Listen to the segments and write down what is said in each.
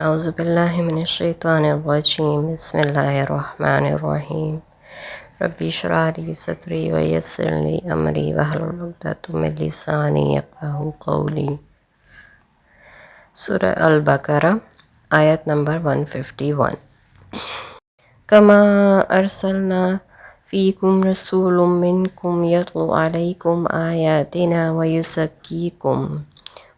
اعوذ باللہ من الشیطان الرجیم بسم اللہ الرحمن الرحیم ربی اشرح لی صدری ویسر لی امری واحلل عقدۃ من لسانی یفقہوا قولی۔ سورہ البقرہ آیت نمبر 151۔ کما ارسلنا فیکم رسول منکم یتلو علیکم آیاتنا ویزکیکم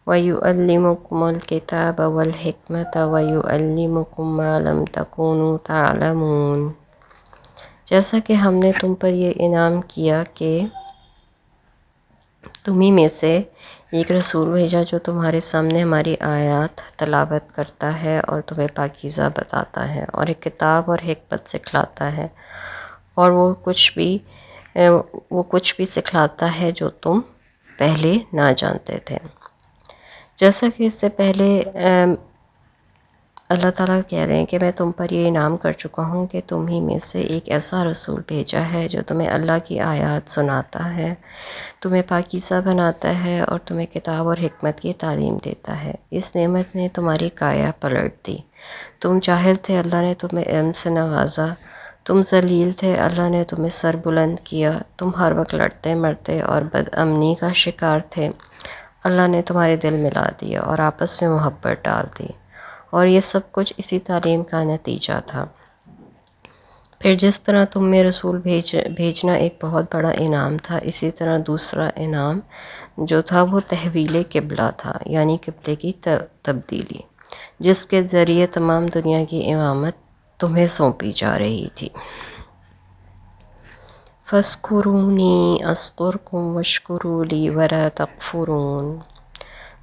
وَيُعَلِّمُكُمُ الْكِتَابَ وَالْحِکْمَةَ وَيُعَلِّمُكُم مَّا لَمْ تَكُونُوا تَعْلَمُونَ۔ جیسا کہ ہم نے تم پر یہ انعام کیا کہ تمہیں میں سے ایک رسول بھیجا جو تمہارے سامنے ہماری آیات تلاوت کرتا ہے اور تمہیں پاکیزہ بتاتا ہے اور ایک کتاب اور حکمت سکھلاتا ہے، اور وہ کچھ بھی سکھلاتا ہے جو تم پہلے نہ جانتے تھے۔ جیسا کہ اس سے پہلے اللہ تعالیٰ کہہ رہے ہیں کہ میں تم پر یہ انعام کر چکا ہوں کہ تم ہی میں سے ایک ایسا رسول بھیجا ہے جو تمہیں اللہ کی آیات سناتا ہے، تمہیں پاکیزہ بناتا ہے اور تمہیں کتاب اور حکمت کی تعلیم دیتا ہے۔ اس نعمت نے تمہاری کایا پلٹ دی۔ تم جاہل تھے، اللہ نے تمہیں علم سے نوازا۔ تم ذلیل تھے، اللہ نے تمہیں سر بلند کیا۔ تم ہر وقت لڑتے مرتے اور بد امنی کا شکار تھے، اللہ نے تمہارے دل ملا دیے اور آپس میں محبت ڈال دی، اور یہ سب کچھ اسی تعلیم کا نتیجہ تھا۔ پھر جس طرح تم میں رسول بھیجنا ایک بہت بڑا انعام تھا، اسی طرح دوسرا انعام جو تھا وہ تحویل قبلہ تھا، یعنی قبلے کی تبدیلی، جس کے ذریعے تمام دنیا کی امامت تمہیں سونپی جا رہی تھی۔ فَاذْكُرُونِی أَذْكُرْکُم وَاشْکُرُوا لِی وَلَا تَکْفُرُونَ۔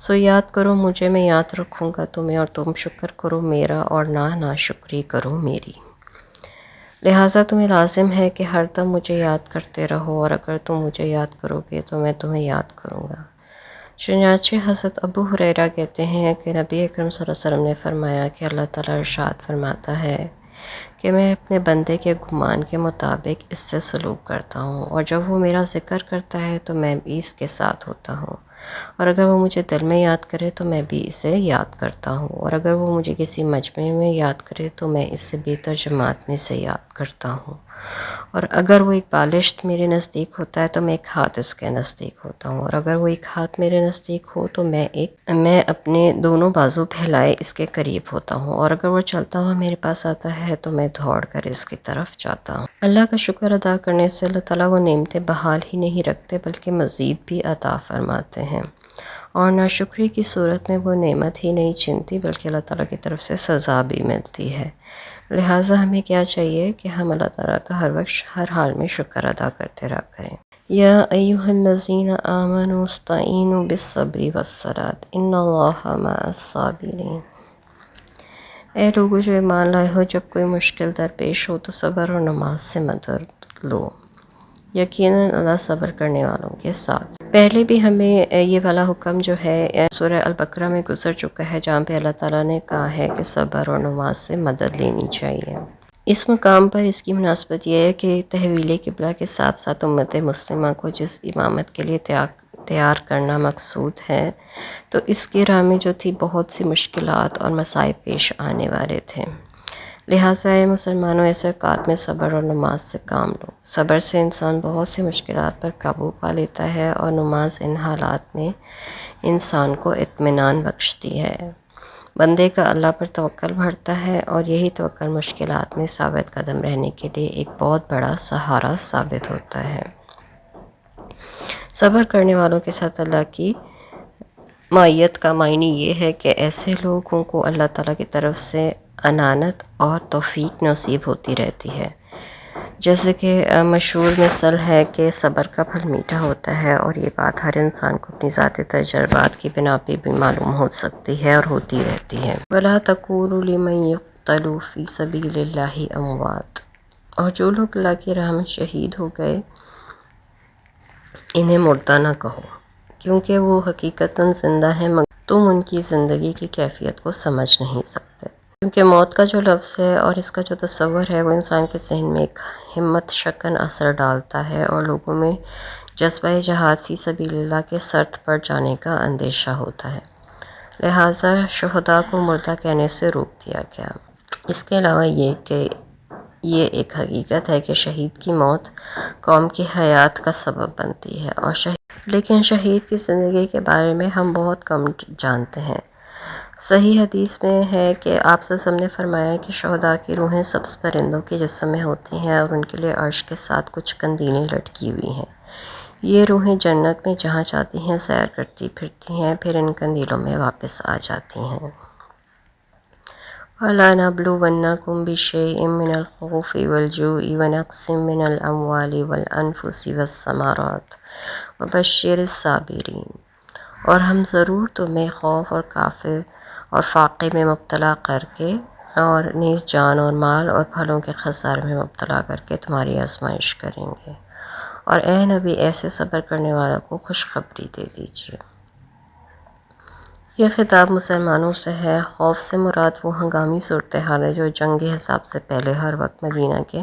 سو یاد کرو مجھے، میں یاد رکھوں گا تمہیں، اور تم شکر کرو میرا اور ناشکری کرو میری۔ لہٰذا تمہیں لازم ہے کہ ہر دم مجھے یاد کرتے رہو، اور اگر تم مجھے یاد کرو گے تو میں تمہیں یاد کروں گا۔ چنانچہ حضرت ابو ہریرہ کہتے ہیں کہ نبی اکرم صلی اللہ علیہ وسلم نے فرمایا کہ اللہ تعالیٰ ارشاد فرماتا ہے کہ میں اپنے بندے کے گمان کے مطابق اس سے سلوک کرتا ہوں، اور جب وہ میرا ذکر کرتا ہے تو میں بھی اس کے ساتھ ہوتا ہوں، اور اگر وہ مجھے دل میں یاد کرے تو میں بھی اسے یاد کرتا ہوں، اور اگر وہ مجھے کسی مجمع میں یاد کرے تو میں اس سے بہتر جماعت میں سے یاد کرتا ہوں، اور اگر وہ ایک بالشت میرے نزدیک ہوتا ہے تو میں ایک ہاتھ اس کے نزدیک ہوتا ہوں، اور اگر وہ ایک ہاتھ میرے نزدیک ہو تو میں اپنے دونوں بازو پھیلائے اس کے قریب ہوتا ہوں، اور اگر وہ چلتا ہوا میرے پاس آتا ہے تو میں دوڑ کر اس کی طرف جاتا ہوں۔ اللہ کا شکر ادا کرنے سے اللہ تعالیٰ وہ نعمتیں بحال ہی نہیں رکھتے بلکہ مزید بھی عطا فرماتے ہیں، اور ناشکری کی صورت میں وہ نعمت ہی نہیں چھنتی بلکہ اللہ تعالیٰ کی طرف سے سزا بھی ملتی ہے۔ لہٰذا ہمیں کیا چاہیے کہ ہم اللہ تعالیٰ کا ہر وقت ہر حال میں شکر ادا کرتے رہا کریں۔ یا ایھا الذین آمنوا استعینوا بالصبر والصلاۃ ان اللہ مع الصابرین۔ اے لوگو جو ایمان لائے ہو، جب کوئی مشکل درپیش ہو تو صبر اور نماز سے مدد لو، یقیناً اللہ صبر کرنے والوں کے ساتھ۔ پہلے بھی ہمیں یہ والا حکم جو ہے سورہ البقرہ میں گزر چکا ہے، جہاں پہ اللہ تعالیٰ نے کہا ہے کہ صبر اور نماز سے مدد لینی چاہیے۔ اس مقام پر اس کی مناسبت یہ ہے کہ تحویل قبلہ کے ساتھ ساتھ امت مسلمہ کو جس امامت کے لیے تیار کرنا مقصود ہے، تو اس کی راہ میں جو تھی بہت سی مشکلات اور مصائب پیش آنے والے تھے۔ لہٰذا اے مسلمانوں، ایسے اوقات میں صبر اور نماز سے کام لو۔ صبر سے انسان بہت سی مشکلات پر قابو پا لیتا ہے، اور نماز ان حالات میں انسان کو اطمینان بخشتی ہے، بندے کا اللہ پر توکل بڑھتا ہے، اور یہی توکل مشکلات میں ثابت قدم رہنے کے لیے ایک بہت بڑا سہارا ثابت ہوتا ہے۔ صبر کرنے والوں کے ساتھ اللہ کی معیت کا معنی یہ ہے کہ ایسے لوگوں کو اللہ تعالیٰ کی طرف سے عنانت اور توفیق نصیب ہوتی رہتی ہے۔ جیسے کہ مشہور مثل ہے کہ صبر کا پھل میٹھا ہوتا ہے، اور یہ بات ہر انسان کو اپنی ذاتی تجربات کی بنا پہ بھی معلوم ہو سکتی ہے اور ہوتی رہتی ہے۔ وَلَا تَقُولُوا لِمَن يُقْتَلُ فِي سَبِيلِ اللَّهِ أَمْوَاتٌ۔ اور جو لوگ اللہ کی راہ میں شہید ہو گئے انہیں مردہ نہ کہو، کیونکہ وہ حقیقتاً زندہ ہیں، مگر تم ان کی زندگی کی کیفیت کو سمجھ نہیں سکتے۔ کیونکہ موت کا جو لفظ ہے اور اس کا جو تصور ہے وہ انسان کے ذہن میں ایک ہمت شکن اثر ڈالتا ہے، اور لوگوں میں جذبہ جہاد فی سبیل اللہ کے سرد پڑ جانے کا اندیشہ ہوتا ہے۔ لہٰذا شہداء کو مردہ کہنے سے روک دیا گیا۔ اس کے علاوہ یہ کہ یہ ایک حقیقت ہے کہ شہید کی موت قوم کی حیات کا سبب بنتی ہے، اور لیکن شہید کی زندگی کے بارے میں ہم بہت کم جانتے ہیں۔ صحیح حدیث میں ہے کہ آپ صلی اللہ علیہ وسلم نے فرمایا کہ شہداء کی روحیں سبز پرندوں کے جسم میں ہوتی ہیں اور ان کے لیے عرش کے ساتھ کچھ قندیلیں لٹکی ہوئی ہیں۔ یہ روحیں جنت میں جہاں چاہتی ہیں سیر کرتی پھرتی ہیں، پھر ان قندیلوں میں واپس آ جاتی ہیں۔ وَلَنَبْلُوَنَّكُمْ بِشَيْءٍ مِّنَ الْخَوْفِ وَالْجُوعِ وَنَقْصٍ مِّنَ الْأَمْوَالِ وَالْأَنفُسِ وَالثَّمَرَاتِ وَبَشِّرِ الصَّابِرِينَ، اور ہم ضرور تمہیں خوف اور کافر اور فاقے میں مبتلا کر کے، اور نیز جان اور مال اور پھلوں کے خسارے میں مبتلا کر کے تمہاری آزمائش کریں گے، اور اے نبی ایسے صبر کرنے والوں کو خوشخبری دے دیجیے۔ یہ خطاب مسلمانوں سے ہے۔ خوف سے مراد وہ ہنگامی صورتحال ہے جو جنگ حساب سے پہلے ہر وقت مدینہ کے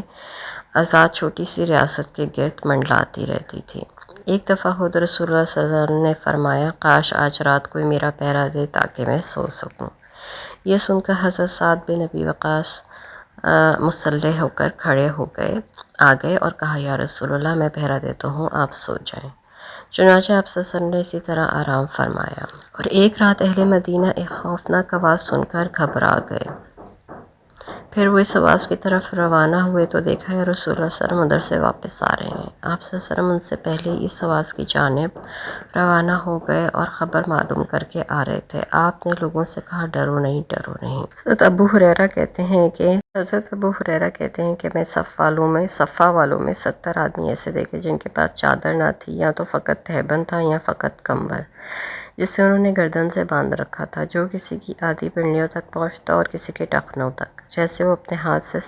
آزاد چھوٹی سی ریاست کے گرد منڈلاتی رہتی تھی۔ ایک دفعہ خود رسول اللہ صلی اللہ علیہ وسلم نے فرمایا، کاش آج رات کوئی میرا پہرا دے تاکہ میں سو سکوں۔ یہ سن کر حضرت سعد بن ابی وقاص مسلح ہو کر کھڑے آ گئے اور کہا، یا رسول اللہ میں پہرا دیتا ہوں، آپ سو جائیں۔ چنانچہ آپ صلی اللہ علیہ وسلم نے اسی طرح آرام فرمایا، اور ایک رات اہل مدینہ ایک خوفناک آواز سن کر گھبرا گئے۔ پھر وہ اس آواز کی طرف روانہ ہوئے تو دیکھا یا رسول اللہ صلی اللہ علیہ وسلم ادھر سے واپس آ رہے ہیں۔ آپ صلی اللہ علیہ وسلم ان سے پہلے اس آواز کی جانب روانہ ہو گئے اور خبر معلوم کر کے آ رہے تھے۔ آپ نے لوگوں سے کہا، ڈرو نہیں ڈرو نہیں۔ حضرت ابو ہریرہ کہتے ہیں کہ میں صفا والوں میں 70 آدمی ایسے دیکھے جن کے پاس چادر نہ تھی، یا تو فقط تہبند تھا یا فقط کمبل جسے انہوں نے گردن سے باندھ رکھا تھا، جو کسی کی آدھی پنڈلیوں تک پہنچتا اور کسی کے ٹخنوں تک، جیسے وہ اپنے ہاتھ سے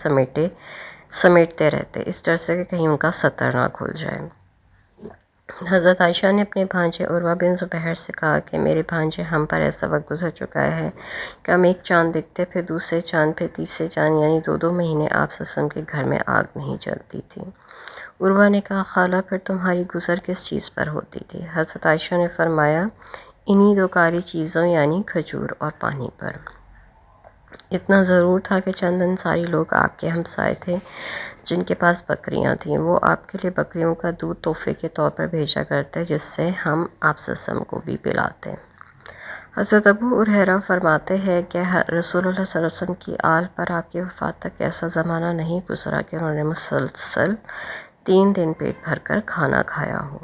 سمیٹتے رہتے، اس ڈر سے کہ کہیں ان کا سطر نہ کھل جائے۔ حضرت عائشہ نے اپنے بھانجے عروہ بن زبیر سے کہا کہ میرے بھانجے، ہم پر ایسا وقت گزر چکا ہے کہ ہم ایک چاند دیکھتے، پھر دوسرے چاند، پھر تیسرے چاند، یعنی 2 مہینے آپ صلی اللہ علیہ وسلم کے گھر میں آگ نہیں جلتی تھی۔ عروہ نے کہا، خالہ پھر تمہاری گزر کس چیز پر ہوتی تھی؟ حضرت عائشہ نے فرمایا، انہی 2 کاری چیزوں یعنی کھجور اور پانی پر۔ اتنا ضرور تھا کہ چند انصاری لوگ آپ کے ہمسائے تھے جن کے پاس بکریاں تھیں، وہ آپ کے لیے بکریوں کا دودھ تحفے کے طور پر بھیجا کرتے، جس سے ہم آپ صلی اللہ علیہ وسلم کو بھی پلاتے۔ حضرت ابو ہریرہ فرماتے ہیں کہ رسول اللہ صلی اللہ علیہ وسلم کی آل پر آپ کی وفات تک ایسا زمانہ نہیں گزرا کہ انہوں نے مسلسل 3 دن پیٹ بھر کر کھانا کھایا ہو۔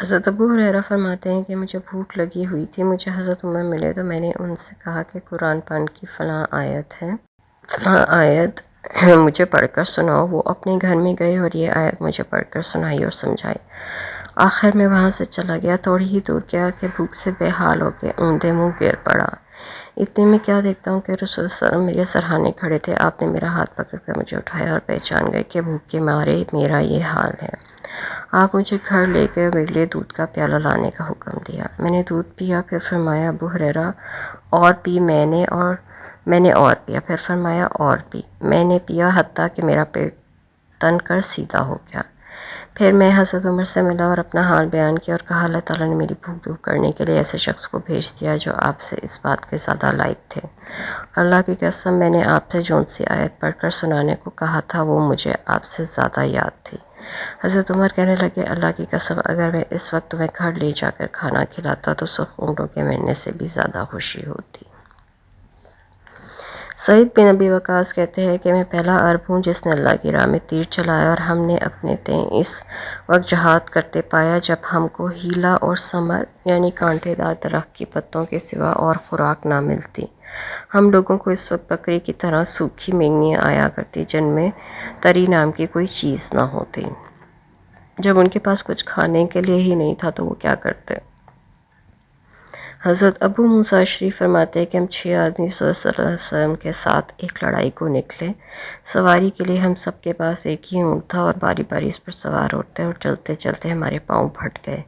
حضرت ابو ہریرہ فرماتے ہیں کہ مجھے بھوک لگی ہوئی تھی، مجھے حضرت عمر ملے تو میں نے ان سے کہا کہ قرآن پاک کی فلاں آیت مجھے پڑھ کر سناؤ۔ وہ اپنے گھر میں گئے اور یہ آیت مجھے پڑھ کر سنائی اور سمجھائی۔ آخر میں وہاں سے چلا گیا، تھوڑی ہی دور گیا کہ بھوک سے بے حال ہو کے اوندے منہ گر پڑا۔ اتنے میں کیا دیکھتا ہوں کہ رسول اللہ صلی اللہ علیہ وسلم میرے سرہانے کھڑے تھے۔ آپ نے میرا ہاتھ پکڑ کر مجھے اٹھایا اور پہچان گئے کہ بھوک کے مارے میرا یہ حال ہے۔ آپ مجھے گھر لے گئے اور میرے لیے دودھ کا پیالہ لانے کا حکم دیا۔ میں نے دودھ پیا، پھر فرمایا ابو ہریرہ اور پی، میں نے اور پیا، پھر فرمایا اور پی، میں نے پیا، حتیٰ کہ میرا پیٹ تن کر سیدھا ہو گیا۔ پھر میں حضرت عمر سے ملا اور اپنا حال بیان کیا اور کہا، اللہ تعالیٰ نے میری بھوک دور کرنے کے لیے ایسے شخص کو بھیج دیا جو آپ سے اس بات کے زیادہ لائق تھے۔ اللہ کی قسم، میں نے آپ سے جون سی آیت پڑھ کر سنانے کو کہا تھا وہ مجھے آپ سے زیادہ یاد تھی۔ حضرت عمر کہنے لگے، اللہ کی قسم، اگر میں اس وقت تمہیں گھر لے جا کر کھانا کھلاتا تو سرخ اونٹوں کے ملنے سے بھی زیادہ خوشی ہوتی۔ سعید بن ابی وقاص کہتے ہیں کہ میں پہلا عرب ہوں جس نے اللہ کی راہ میں تیر چلایا، اور ہم نے اپنے تئیں اس وقت جہاد کرتے پایا جب ہم کو ہیلا اور ثمر یعنی کانٹے دار درخت کی پتوں کے سوا اور خوراک نہ ملتی۔ ہم لوگوں کو اس وقت بکری کی طرح سوکھی مینگنیاں آیا کرتی جن میں تری نام کی کوئی چیز نہ ہوتی۔ جب ان کے پاس کچھ کھانے کے لیے ہی نہیں تھا تو وہ کیا کرتے؟ حضرت ابو موسیٰ اشعری فرماتے ہیں کہ ہم 6 آدمی صلی اللہ علیہ وسلم کے ساتھ ایک لڑائی کو نکلے۔ سواری کے لیے ہم سب کے پاس ایک ہی اونٹ تھا اور باری باری اس پر سوار ہوتے اور چلتے چلتے ہمارے پاؤں پھٹ گئے،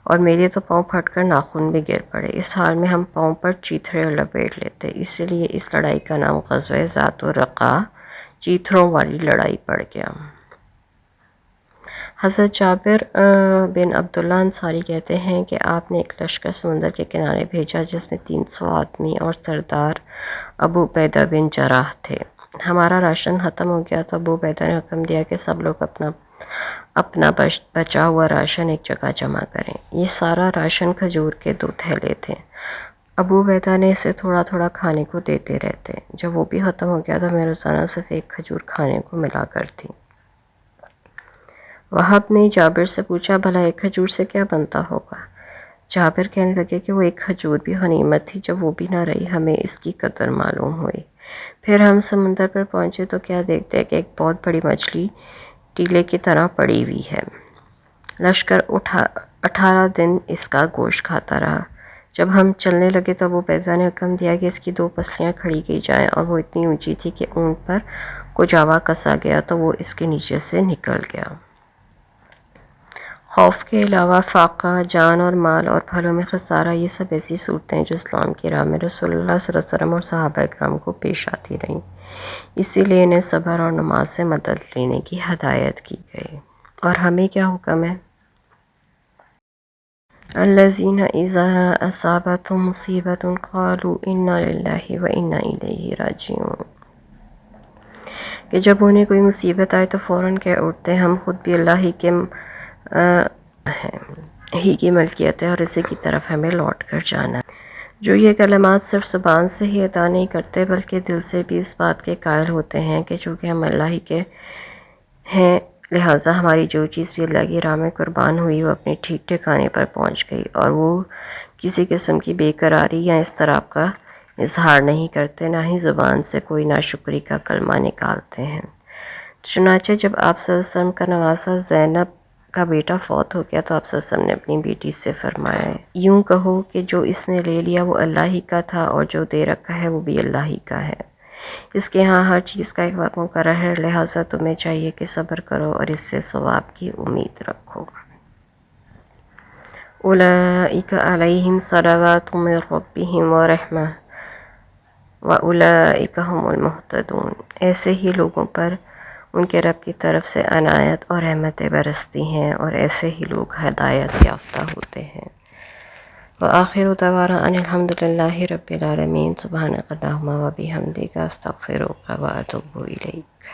اور میرے تو پاؤں پھٹ کر ناخن بھی گر پڑے۔ اس حال میں ہم پاؤں پر چیتھڑے لپیٹ لیتے، اسی لیے اس لڑائی کا نام غزوہ ذات الرقاع، چیتھڑوں والی لڑائی پڑ گیا۔ حضرت جابر بن عبداللہ انصاری کہتے ہیں کہ آپ نے ایک لشکر سمندر کے کنارے بھیجا جس میں 300 آدمی اور سردار ابو عبیدہ بن جراح تھے۔ ہمارا راشن ختم ہو گیا تو ابو عبیدہ نے حکم دیا کہ سب لوگ اپنا بچا ہوا راشن ایک جگہ جمع کریں۔ یہ سارا راشن کھجور کے 2 تھیلے تھے۔ ابو عبیدہ نے اسے تھوڑا تھوڑا کھانے کو دیتے رہتے۔ جب وہ بھی ختم ہو گیا تو میں روزانہ صرف ایک کھجور کھانے کو ملا کرتی۔ وہب نے جابر سے پوچھا بھلا ایک کھجور سے کیا بنتا ہوگا؟ جابر کہنے لگے کہ وہ ایک کھجور بھی غنیمت تھی، جب وہ بھی نہ رہی ہمیں اس کی قدر معلوم ہوئی۔ پھر ہم سمندر پر پہنچے تو کیا دیکھتے کہ ایک بہت بڑی مچھلی ٹیلے کی طرح پڑی ہوئی ہے۔ لشکر 18 دن اس کا گوشت کھاتا رہا۔ جب ہم چلنے لگے تو ابو عبیدہ نے حکم دیا کہ اس کی 2 پسلیاں کھڑی کی جائیں، اور وہ اتنی اونچی تھی کہ اونٹ پر کجاوا کسا گیا تو وہ اس کے نیچے سے نکل گیا۔ خوف کے علاوہ فاقہ، جان اور مال اور پھلوں میں خسارہ، یہ سب ایسی صورتیں جو اسلام کی راہ میں رسول اللہ صلی اللہ علیہ وسلم اور صحابہ کرام کو پیش آتی رہیں، اسی لیے انہیں صبر اور نماز سے مدد لینے کی ہدایت کی گئی۔ اور ہمیں کیا حکم ہے؟ الذین اذا اصابتهم مصیبۃ قالوا انا للہ وانا الیہ راجعون، کہ جب انہیں کوئی مصیبت آئے تو فوراً کہہ اٹھتے ہم خود بھی اللہ ہی کی ملکیت ہے اور اسی کی طرف ہمیں لوٹ کر جانا ہے۔ جو یہ کلمات صرف زبان سے ہی ادا نہیں کرتے بلکہ دل سے بھی اس بات کے قائل ہوتے ہیں کہ چونکہ ہم اللہ ہی کے ہیں لہٰذا ہماری جو چیز بھی اللہ کی راہ میں قربان ہوئی وہ اپنے ٹھیک ٹھکانے پر پہنچ گئی، اور وہ کسی قسم کی بے قراری یا اضطراب کا اظہار نہیں کرتے، نہ ہی زبان سے کوئی ناشکری کا کلمہ نکالتے ہیں۔ چنانچہ جب آپ صلی اللہ علیہ وسلم کا نواسہ زینب کا بیٹا فوت ہو گیا تو آپ صلی اللہ علیہ وسلم نے اپنی بیٹی سے فرمایا یوں کہو کہ جو اس نے لے لیا وہ اللہ ہی کا تھا اور جو دے رکھا ہے وہ بھی اللہ ہی کا ہے۔ اس کے ہاں ہر چیز کا ایک وقت مقرر ہے، لہٰذا تمہیں چاہیے کہ صبر کرو اور اس سے ثواب کی امید رکھو۔ اولئک علیہم صلوات من ربہم ورحمہ واولئک ھم المہتدون، ایسے ہی لوگوں پر ان کے رب کی طرف سے عنایت اور رحمتیں برستی ہیں اور ایسے ہی لوگ ہدایت یافتہ ہوتے ہیں۔ وآخر دعوانا ان الحمد للہ رب العالمین، سبحانک اللہم وبحمدک، استغفرک واتوب الیک۔